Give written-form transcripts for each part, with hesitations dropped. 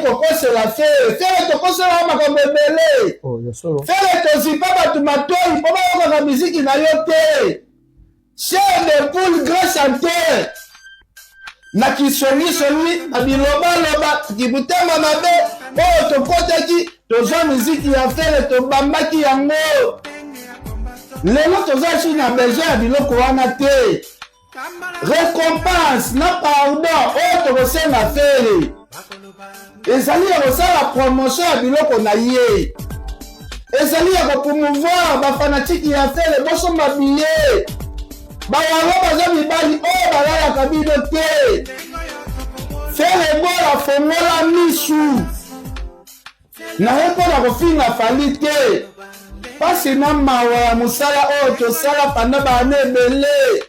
tokosela fere tokosela makambo ebele fere tozipa bato matoi mpo bayokaka miziki na yo te chair de poule grand chanteur na kisongisongi na bilobaloba kibutema mabe oyo tokotaki tozwa miziki ya fere tobambaki yango lelo toza ci na besoin ya biloko wana te récompense na pardon oyo tokosenga fere ezali ya kosala promotion ya biloko na ye ezali ya kopromouvoir bafanatiki ya fere bosomba biye bawango baza mibali oyo balalaka bino te fere ebola fongola misu naye mpona kofinga fali te pasi na mawa ya mosala oyo tosala panda bana ebele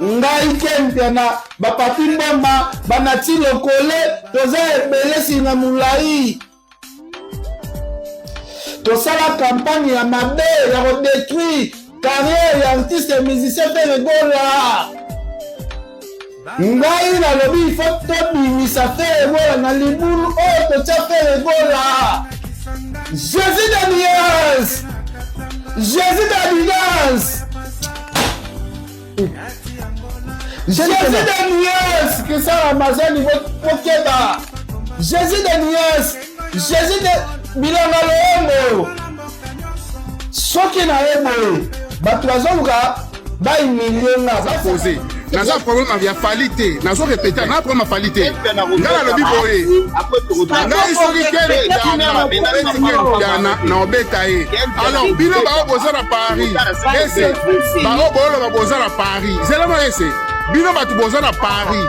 ngai kempia na bapapi mbomba banati lokole toza ebele singa molai tosala kampagne ya mabe ya kodétruire carrière ya artiste et musicien Fere Gola ngai nalobi ifo tobimisa Fere Gola na libulu oyo totia Fere Gola Jésus Daniels Jésus Daniels Jésus Daniels kisala mazani bokeba Jésus Daniels Jésus de bilanga loyongo soki na ye boye bato bazoluka baimilionga posé naza problème ya fali te nazo répéter na problème fali te ngala lobi boye ngai soki kele na obeta ye alors bino baoboza na Paris ese baoboloba boza na Paris zelama ese bino bato boza na Paris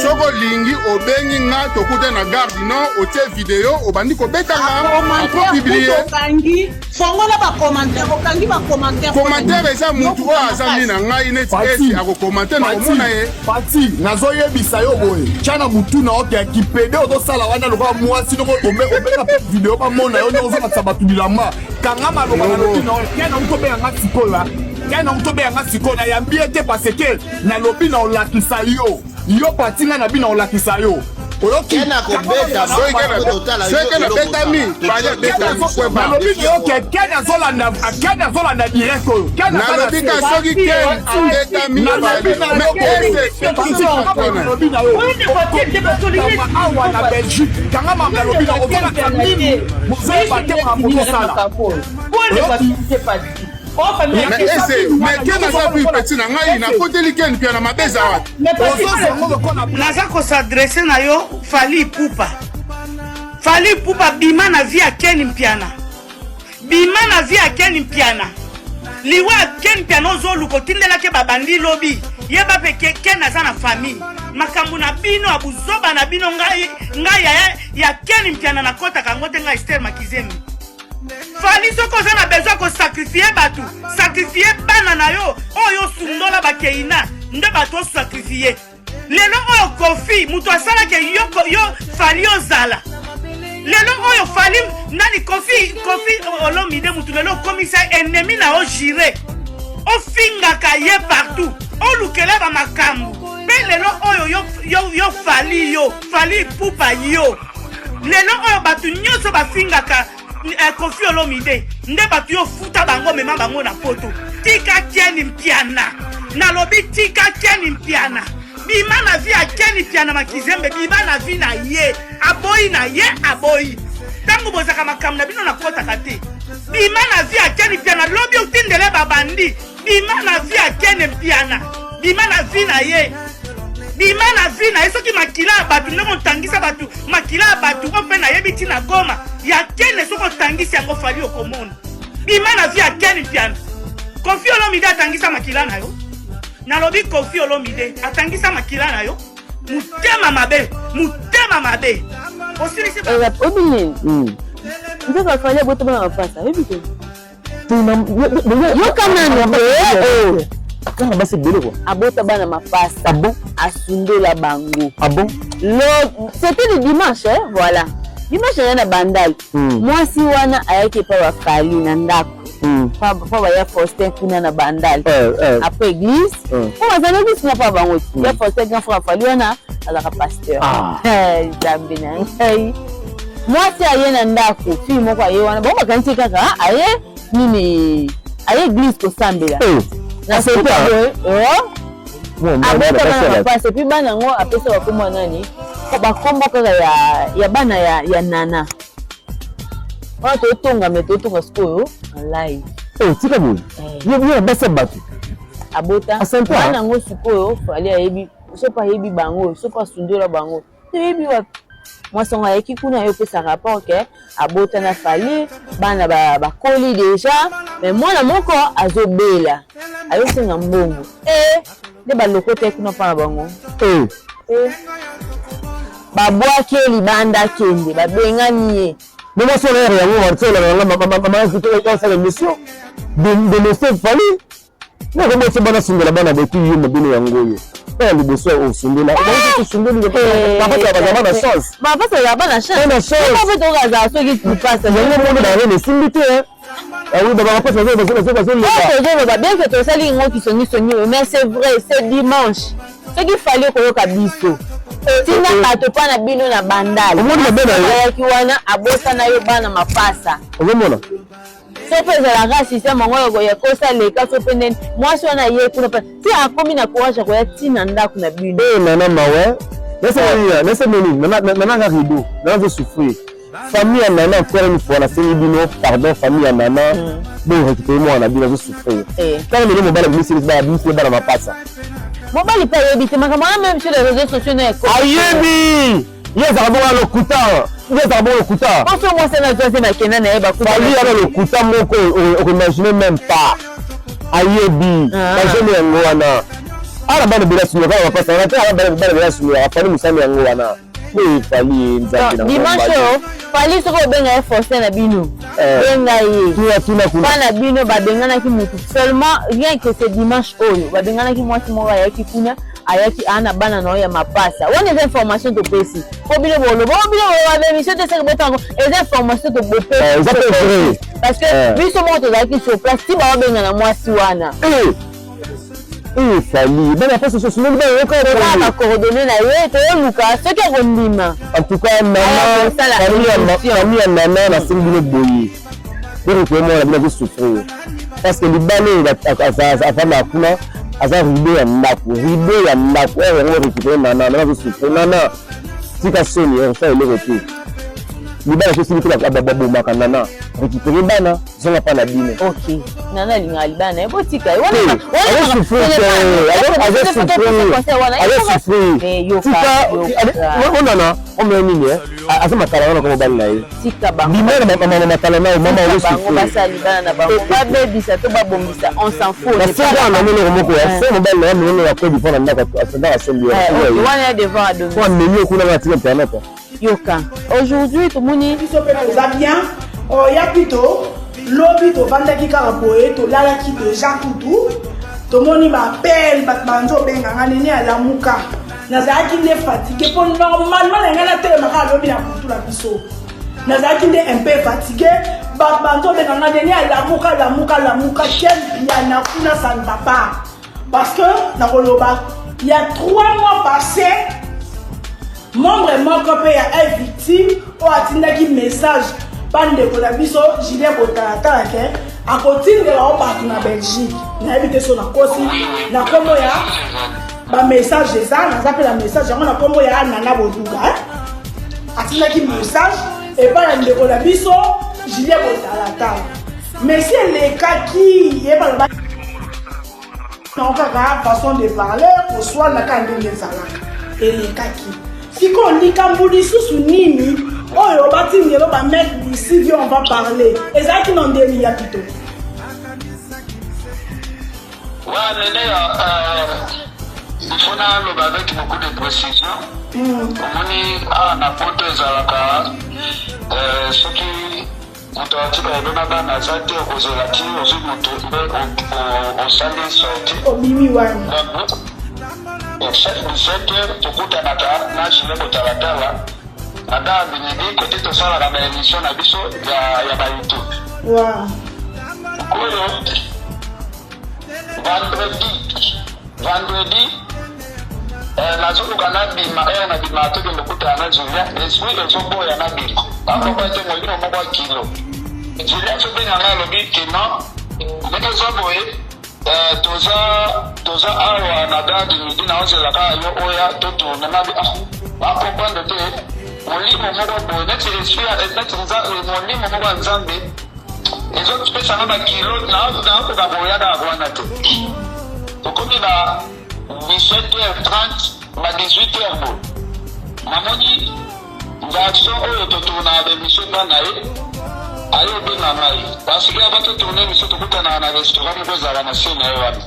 soko lingi obengi nga tokuta na gare du Nord otie video obandi kobetanga apro publier fongola ba commentaire commentaire eza mutu oyo aza mina ngai neti esi akokomante na komona ye pati nazoyebisa yo boye tiana mutu na oke kipede ozosala wana lokola mwasi noko obeka pe video bamona yo ndenge ozolakisa bato bilamba kanga maloba na lobi na oyo kena utobenga nga sikoyo kena utobenga nga sikoyo na yambi ete parce que na lobi na olakisa yo patinga na bina olakisa yo kena kobeta soki betami kena zolanda direct oyo nalobi ka soki betami awa na Belgique kanga mamba lobi na ozolaka nini mozoyebatema mokosala mais ken aza plus petit na ngai nakoteli ken pia na mabeza wapi naza kosadresse na yo Fally Ipupa bima na vie ya Ken Mpiana bima na vie ya Ken Mpiana liwa Ken Mpiana ozoluka otindelaki babandi lobi yeba pe Ken aza na famille makambo na bino abuzoba na bino ngai ya Ken Mpiana nakotaka yango te ngai Esther Makizemi Fally soko oza na besoin kosakrifie bato sakrifie bana na yo oyo sundola bakeina nde bato osakrifie lelo oyo Kofi mutu asalaki yo Fally ozala lelo oyo Fally nani Kofi Olomide mutu lelo komisa ennemi na o jire ofingaka ye partout olukela ba makambo pe lelo oyo yo Fally Ipupa yo lelo oyo bato nyonso bafingaka Kofi Olomide nde bato yo futa bango mema bango na poto tika Ken Mpiana nalobi tika Ken Mpiana bima na vie ya Ken Mpiana Makizembe bima na vie na ye aboyi tango bozaka makambo na bino na kotaka te bima na vie ya Ken Mpiana lobi otindele babandi bima na vie ya Ken Mpiana bima na vie na ye bima na vie na ye soki makila ya bato ndenge otangisa bato makila ya bato ope na yebi ntina Goma ya Ken soki otangisi yango Fally okomona bima na vie ya Ken Mpiana Kofi Olomide atangisa makila na yo nalobi Kofi Olomide atangisa makila na yo mutema mabe osilisi obine ndeka Fally boto bana mapasa ebike yo kamana kanga basi beloko abota bana mapasa bon asundola bango bon c'était le dimanche voilà dimanche na bandali mwasi wana ayaki pa wa Fally na ndako pa ba ya Faustin kuna na bandal après église po bazana église na pa bango ya Faustin grand frère fali wana alaka pasteur jambe na ngai mwasi aye na ndako fi moko aye wana bon bakanisi kaka aye nini aye église kosambela na sepa abotaka puis bana yango apesa bakombo nani bakombo kaka ya bana ya nana wana totonga me totonga sikoyo live tika boye yo basa bato abota bana yango sikoyo fali ayebi sopa ayebi bango sopa sundola bango toyebi wapi mwasongo ayeki kuna yo pesa rapport ke abota na fali bana bakoli deja me mwana moko azobela ayosenga mbongo nde baloko te kuna mpona bango babwaki ye libanda kende babengani ye nomosonere yango wartolaamasala émission de monsieur fali nakomoso bana sundela bana beti yo mobino yango oyo mpona liboso osundela bapasabana chance bapasabana chance soki lipasa yango mono barene esimbi te bien que tosali yango kisongisongi mais c'est vrai c'est dimanche soki fali koyoka biso tina bato mpa na bino na bandaliayaki wana abosana yo bana mapasa ozomona so mpe ezalaka systeme yango yakoya kosaleka so mpe ndeni mwasi wana ye kuna mpe ti akomi na courage akoya ntina ndako na bino nana mawe nananga rido nazosouffrir famille ya nana frère une fois nasengi bino pardon famille ya nana bon récupérer mwana bino azosouffrir kaka lelo mobala bimisili bana mapasa mobali mpe ayebi te makambo wana même sur les réseaux sociaux na ayebi ye ezaka bongo lokuta oso mwasi na zoase makenda na ye bakufali yana lokuta moko okoimagine même pas ayebi bajene yango wana ala bana bela sunya kala bapasa wana te ala bana bela sunya afani musami yango wana fali nzambe na dimanche fali soko obenga ye Faustin na bino benga ye bana bino babenganaki mutu seulement rien que ce dimanche oyo babenganaki mwasi moko ayaki kuna ayaki ana bana na oyo ya mapasa wana eza information topesi po bino boloba babemission te seke botango eza information topesi parce que biso moko tozalaki sur place ti baobenga na mwasi wana fali bana pesa so sunu ba yo ka coordonner na ye to luka soki akondima en tout cas famille ya nana na singile boye pour que moi la bina souffrir parce que libane afana kuna aza rido ya ndako yango récupérer nana souffrir nana tika soni ça il est retour libana so singile ka babomaka nana récupérer bana zonga pa na bino ok nana linga libana e botika wana onana omenini aza makala wana komo bali na ye tika bango limana makala na mama basali bana na bango babebisa to babongisa on s'en fout basala na melo moko ya se mobile na melo ya kodi pona ndaka asenda asombi wana devant à domicile kwa menu kuna na tika internet yoka aujourd'hui tomoni biso pe na bien ya plutôt lobi tovandaki kaka boye tolalaki deja kutu tomoni bapele bato banzobenganga nini alamuka nazalaki nde fatigué mpo normalement na ngai natelemaka lobi na kutu na biso nazalaki nde un peu fatigué bato banzobenganga nini alamuka kelpiana kuna ça ne va pas parce que nakoloba il y a 3 mois passés membre moko mpe ya victime oyo atindaki message bandeko na biso Julien botalatala ke akotindela o bato na Belgique nayebi te so nakosi na kombo ya bamessage eza naza mpe na message yango na kombo ya Nana Boduga atindaki message epai na ndeko na biso Julien botalatala mais si elekaki yebaloba nango kaka façon de parler koswanaka ndenge ezalaka elekaki siko likambo lisusu nini oyo batingelo ba mettre ici viens on va parler ezalaki na ndeli ya pito il faut na avec beaucoup de précision omoni na poto ezalaka soki moto atika elona bana aza te okozela ti ozwi moto mpe osali sorti obimi wana chef du secteur tokutanaka na Julien botalatala ata benedi kote tosalaka na émission na biso ya bayoutube Koyo vendredi nazoluka nabima nabima tokende kutana na Julia esprit ezoboya nabima bakokwete molimo moko ya kilo Julia tobenganga alobi keno ndenge ezoboye toza awa na dadi midi na ozelaka yo oya totourne nabi bakomprendre te molimo moko boye neti molimo moko ya nzambe ezopesanga bakilo nakoka koyaka wana te tokomi na 17h30 na 18h bo namoni garçon oyo totourna bemission bana ye ayobenga ngai parceke aba totourne miso tokutana na restaurant moko ezala na se na ye wana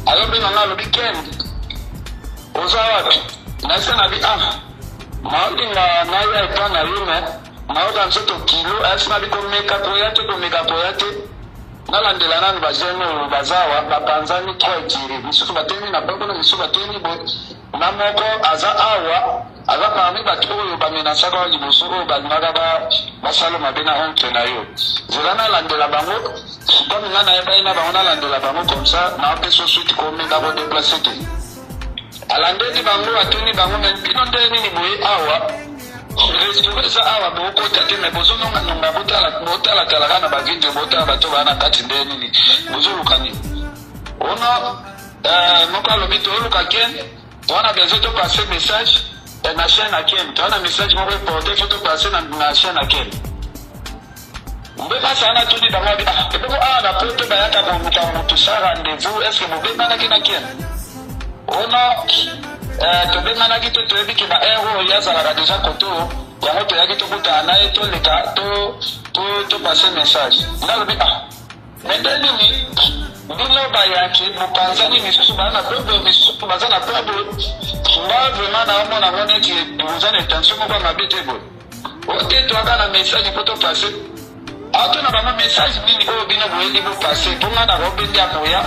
ayobenga ngai alobi ken oza wapi nase nabi naolinga naya epa na yo me naoka nzoto kilo ayasi nabi komeka koya te nalandela nanu bajene oyo bazawa bapanzani 3 etiri misusu batemi na bango na misusu batemi boye na moko aza awa aza parmi bato oyo bamenasaka wa liboso oyo balingaka basala mabe na honte na yo zela nalandela bango komi nga nayebai na bango nalandela bango komsa naopesa suite komeka kodeplace te alandeli bango atuni bango me bino nde nini boye awa restaurant eza awa bokota te me bozononganonga botalatalaka na bavideo botala bato baa na kati nde nini bozoluka nini ono moko alobi tooluka ken towana besoin topase message na chaîne ya ken towana message moko eporte fo topase na chaîne ya ken mbebasana tuni bango abi eboko awa na poto bayaka koluka motu sa rendez-vous est ce que bobenganaki na ken ono tobenganaki te toyebiki baero oyo azalaka deja koto yango toyaki tokutana na ye toleka topase message nalobi mende nini bino bayaki bopanzani misusu baa na peuple misusu baza na peuple nga vraiment naomona ngo neti boza na intention moko mabe te boye ote toaka na message po topase ato na bango message nini oyo bino boyebi bopase mpo nga na robendi akoya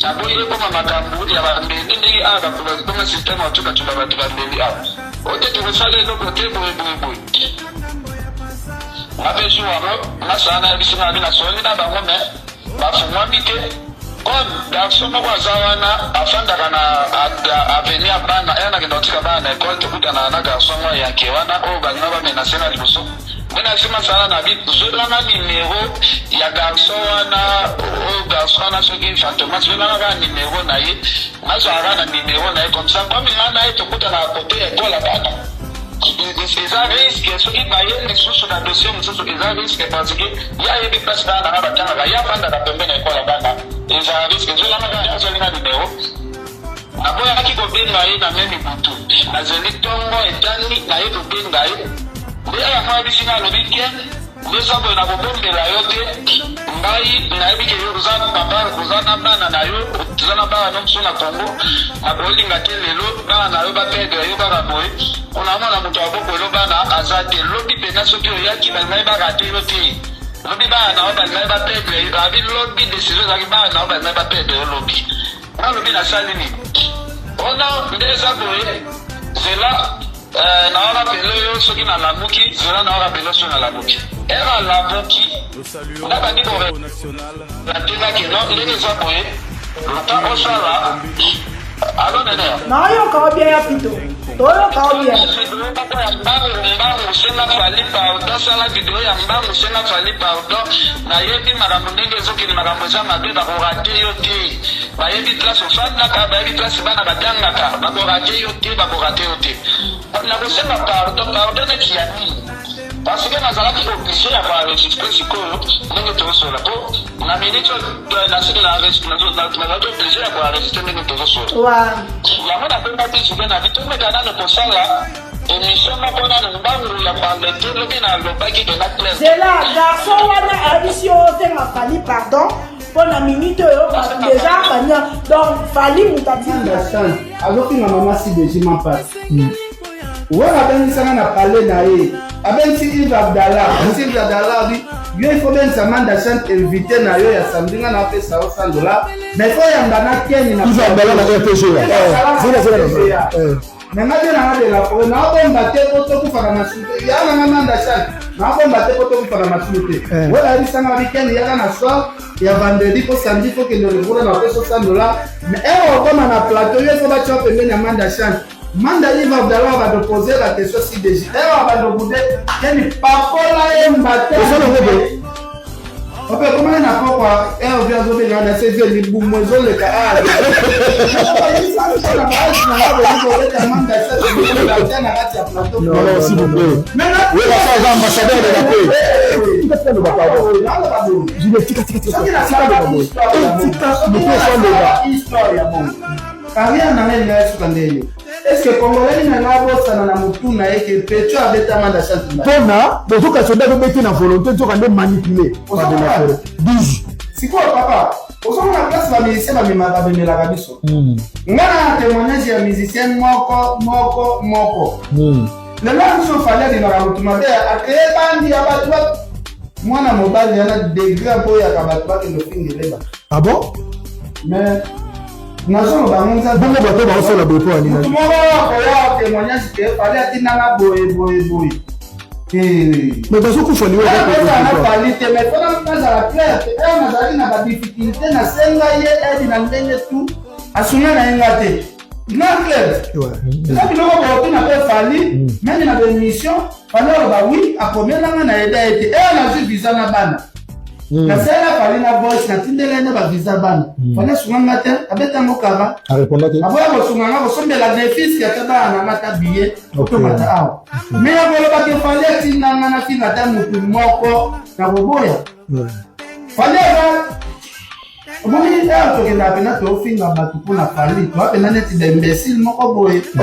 naboyile koma makambo ya bambeli ndenge awa bakoma systeme otukatula bato bambeli awa ote tokosala eloko te boyeboyeboye mabe jour yango nasala na yebiso na bina soli na bango me bafungwami te comme garçon moko aza wana afandaka na aveni ya bana eya nakenda kotika bana na ekole tokutana na garçon moko yake wana oyo balinga bamenase na liboso mbena nsima sala na bi zwelanga nimero ya garçon wana oyo garçon wana soki fantoma zwelanga kaka nimero na ye nazwaka na nimero na ye comme ça komi nga na ye tokutana kote ya ekole bana eza risque soki baye lisusu na dossier mosusu eza risque parce que ye ayebi place bana nanga batangaka ye afandaka pembe na ekole bana eza risque zwelanga kaka azwalinga nimero naboyaki kobenga ye na memi butu nazeli ntongo etani na ye kobenga ye nde yango yebisi nga alobi ke ndeza boye na kobombela yo te ngai nayebi ke yo oza na bana na yo oza na bana no mosu na kongo nakolinga te lelo bana na yo bapedre yo kaka boye onamona moto abokolo bana aza te lobi mpena soki oyaki balingai bakate yo te lobi bana na yo balingai bapedre abi lobi desizio ezalaki bana na yo balingai bapedre yo lobi nalobi nasali nini ona nde eza boye zela naona pele yo soki nalamuki zela naona pele soki nalamuki era lamuki nabandi korelatezaki no ndenge eza boye ata osala alo nene nayoka obia ya pito toyoka obia mbangu senga fali pardon sala video ya mbangu senga fali pardon nayebi makambo ndenge ezokende makambo eza mabe bakorate yo te bayebi place ofandaka bayebi place bana batangaka bakorate yo te nakosenga pardon neti ya nini parce que nazalaki oblige ya koenregistre sikoyo ndenge tozosola po na minute nasili nazalaki oblige ya koenregistre ndenge tozosola yango napembaki juve na bitomeka nano kosala émission moko nano mbangu ya parle te lobi nalobaki kena clair zela garçon wana ayebisi yo osenga fali pardon mpo na minute oyo deja kanya donc fali moto understand azokinga mama si dejima mpasi wana abengisanga na pale na ye abengisi Yves Abdallah abi yo ifo bengisa manda chante invité na yo ya samedi nga napesa yo $100 mais fo yamba na keni na Yves Abdallah na RPG Nanga bien na la forêt na bomba te poto ku fara masute. Ya na manda chan. Na bomba te poto ku fara masute. Wala risanga weekend ya na soir ya vendredi ko samedi faut que le rebours na peso $100. Mais comme na plateau yo ko ba chope mena na manda chan. Manda il va d'abord va te poser la question si déjà. Va te demander quel papola mbate. Ope comment na quoi vient zo bien na CV li bumozo le ka ah. Non, s'il vous plaît. Oui, ça va ambassadeur de la paix. Je vais tika. Est-ce que Congolais n'a pas bossé na mutuna eke pecho abeta manda chance. Tona, bozo ka soda ko beti na volonté to ka manipuler. Pas de la forêt. 12. C'est quoi papa? Osoma na place ba musicien ba mema ba bemela kabiso. Ngana témoignage ya musicien moko. Le langue fallait de la mutuma be a créer bandi ya ba mwana mobali yana degré boya ka ba ke no fingeleba. Ah bon? Mais nazo bangonza bongo bato ba osala bopo ani na. Mutuma ko ya témoignage ke fallait atinanga boy. Mais dans ce coup, il faut aller mais pendant la claire, on a des difficultés, on a 5 ans, tout. À ce moment-là, on a été. Non, clair. C'est ça que nous avons fallu, même dans des missions, alors, oui, à combien on a aidé, et on a vu visa na bana. La seule fallait la bosse, la tindelle na visa bana. Fallait souvent matin, avec un mot kava. À répondre à tes. Après, on se met la défis qui a été dans la billet. Mais il fallait que tu n'as pas fini à ta moko na boboya. Fallait on dit que la peine de finir à battre pour la famille. Tu as net d'imbécile moko boy. Tu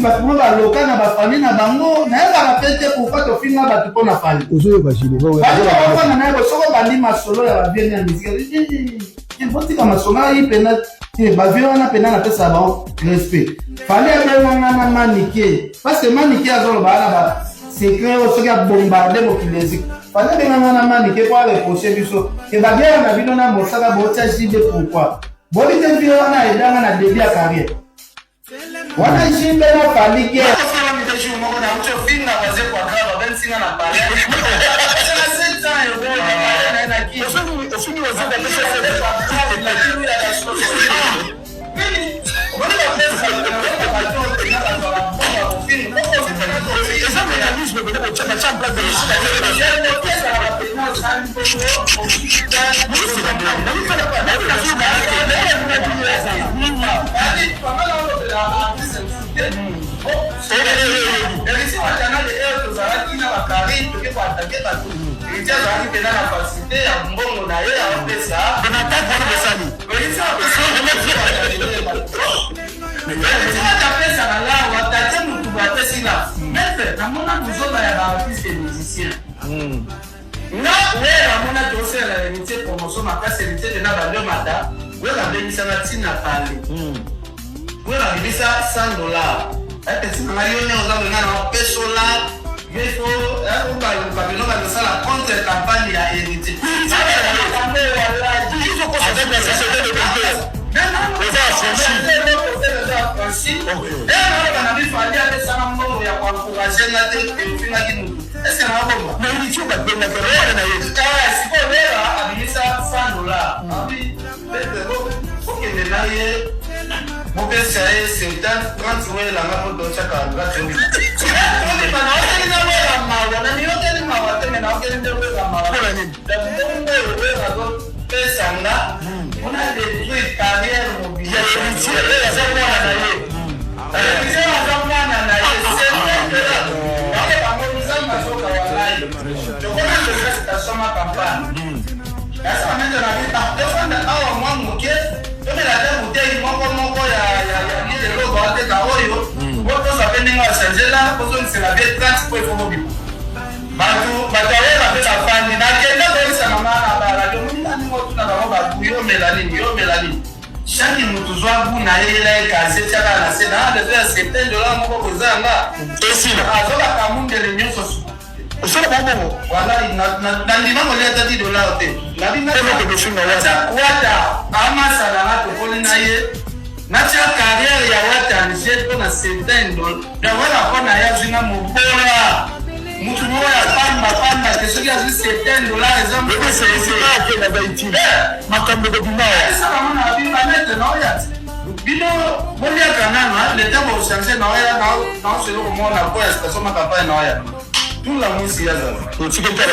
vas trouver la local na ba famille na bango, na ba rappeler pourquoi tu finir à battre pour la famille. Ozo imaginer. Alors on a soko bandi masolo ya bien ya musique. Il faut que masolo yi pena ba vion na pena na pesa ba respect. Fallait que on maniquer parce que maniquer azolo ba secret au soki a bombardé mo kilezi. Fallait que on maniquer pour reprocher biso. Et ba bien na bino na mosaka bo tia jide pourquoi. Bon il te vion na edanga na début à carrière. Wana jimbe na fallait Chaque mutu zwa buna yela ekaze tiaka na sena de $7 moko kozanga esila azoka kamundele nyonso su osala bongo wala na ndima mo leta $10 te na binga ko befinga wata ama sala na to kolina ye natia carrière ya watanje mpona $7 nawela mpona ya zinga mobola mutu moko ya pamba te soki azwi $7 eza makambo esalamona bibanete naoya bino boliaka nana leta bochange naoya naoselo komona po ya station makampagne naoya tula mwisi yazala natikela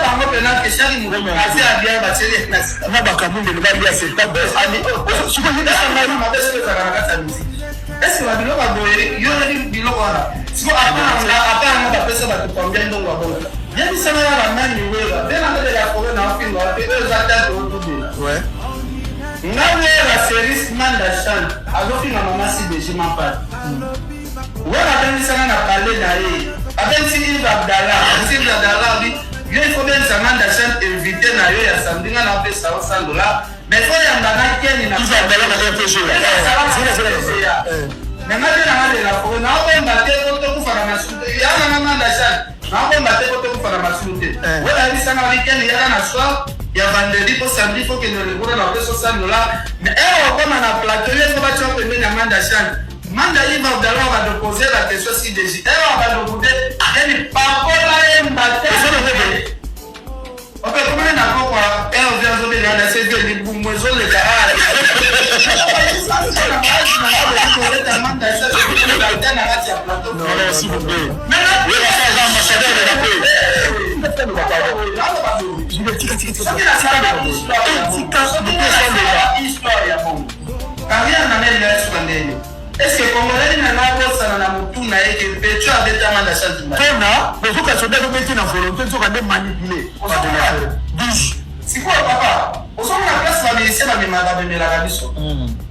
bango pena keshaki mokomi azi abia batieli na bakamundeli balia mabesoezaka na kati ya musiki ese babiloko aboye yoli biloko wana siko apanga bapesa bato kombia ndongo babona yebisana ya bamani wera benangelela kobe na wafinga wape eza date otubela nga wera seris mandashan azofinga mamasi deji mapati wera abengisana na pale na ye abengisi Yves Abdallah bi yo ifo bengisa mandashan invité na yo ya samdinga na apesa $100 mais faut yamba na keni na nangate nangalela kobe naobemba te kotokufana masulu te yana na mandashan naobemba te kotokufana masulu te wera ebisanga weekend yaka na soir ya vendredi po samedi faut kende lekuna na pesa $100 mais okoma na plateau ye fo batia pembeni ya mandashan manda Yves Abdallah va te poser la question si déji on va demander yani papola yemba te ok comment na quoi on vient de dire la c'est de bumwezo le gars merci beaucoup est-ce que Congolais n'a pas ça na mutu na yeke pecho abeta manda changement tena bezuka soda ko beti na volonté soka de manipuler siko papa osoma na place ba musicien ba mimaka bemela kabiso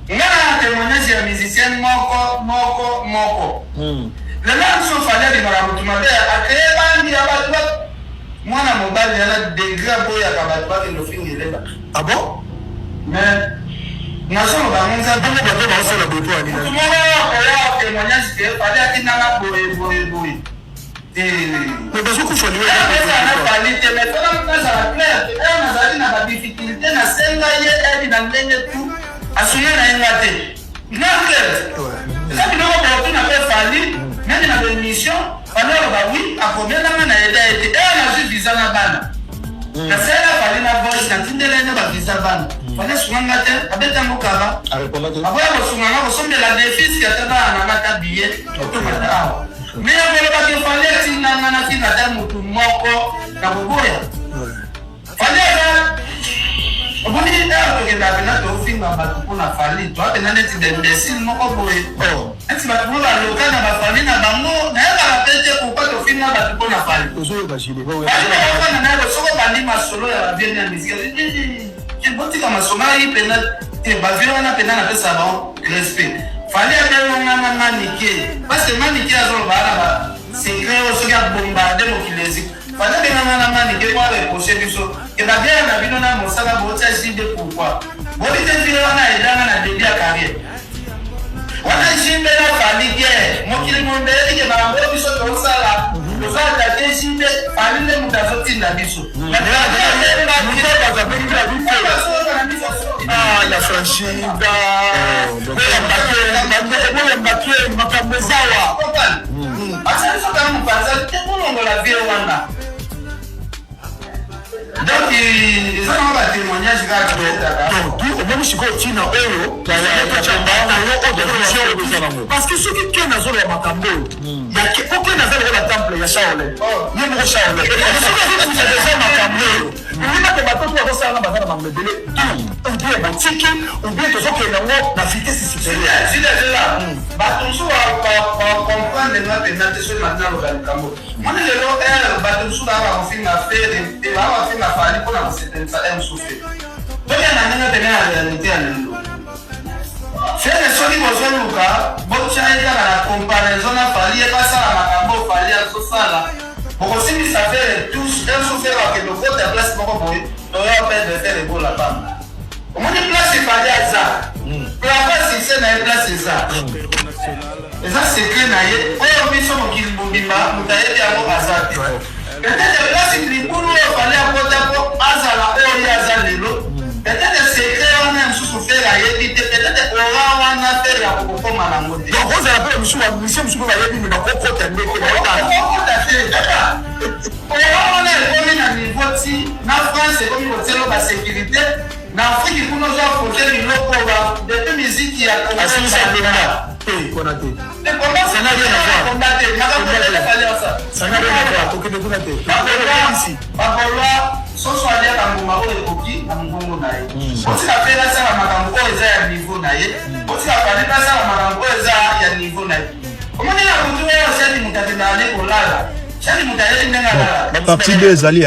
ngana témoignage ya musicien moko le là so fallait de la mutu mabe akeye bandi ya batu mwana mobali yana degré boya ka batu ba ke no fingelela ah bon mais nasolo bangonza bongo bato baosala bopo ani na oya témoignage ke fallait akinanga boye mais bazokufa liwe na qualité mais tona mukazala clair nazali na badifficulté na senga ye eli na ndenge tu asuye na yenga te naker eza biloko botu na pe fali meme na bémission baloloba wi akomelanga na eda ete nazwi visa na bana nasala fali na voice natindelene bavisa bana fale sunganga te abetango kaba aboya kosunganga kosombela defisi atana na ngata biye otomata awa mais akolobaki fale etinanga natinga te motu moko na koboya fale eza oboni tokenda pena tofinga bato mpona fali toapena neti dembesile moko boye neti bato mo baloka na bafali na bango nayebaka pe te pourkui tofinga bato mpona fali fali naye soko bandi masolo ya baviene ya misike botika masolo ayi pena te baviene wana pena napesa bango respect fali abelanga na manike parce que manike azoloba ana basekret oyo soki abombarde mokilezi fali abelanga na manike po areproche biso ebabiaka na bino na mosala botia jide pourkui bolite vile wana edanga na debi ya carrière wana jimbe na fali guerre mokili mondeyelike bango biso tosala tozala te jimbe fali nde moto azotinda biso la franchida oyambake makambo ezawa asalisokana mopanza te kolongola vie wana donc ezananga batémoignage kaka omoni sikoyo ntina oyo parce que soki ke nazoloya makambo oyo oke naza lokola temple ya shaole ye moko shaole soki azokuzadeza makambo oyo oyebake batoto bazosalanga baza na bango ebele obie batiki obie tozokenda yango na vitesse supérieure bato mosusu bacomprendre nga mpenza te soki matina loba likambo moni lelo bato mosusu baa bakofinga fere te baa bafinga fali mpona kosetelisa mosusu tokenda ndenge pene ya réalité ya lelo fere soki bozoluka botyai kaka na comparaison na fali ye basala makambo fali azosala bokosimbisa fere tous fere bakende okota place moko boye toya perdre fere ebola pamba omoni place efali aza place ise na ye place eza secret na ye oyo biso mokili mobimba moto ayebi yango aza te peut-être place libulu oyo fali akota po azala oyo ye aza lelo peut-être secret ayebi te peut-être ora wana affaire ya kokokoma nango te donc ozala mpe monsieur bayebi me bakokota ndeke okota te ora wana ekomi na niveau ti na France ekomi kotielo basécurité na Afrique kuna ozwa projet biloko depuis miziki ya bakolwa soso aliaka ngoma oyo ekoki na mongongo na ye otika mpe nasala makambo oyo eza ya niveau na ye otika pale nasala makambo oyo eza ya niveau na ye omoni na kutu oyo sedi moto akendaka ne kolala sedi moto ayeli ndenge alala partie 2 ezali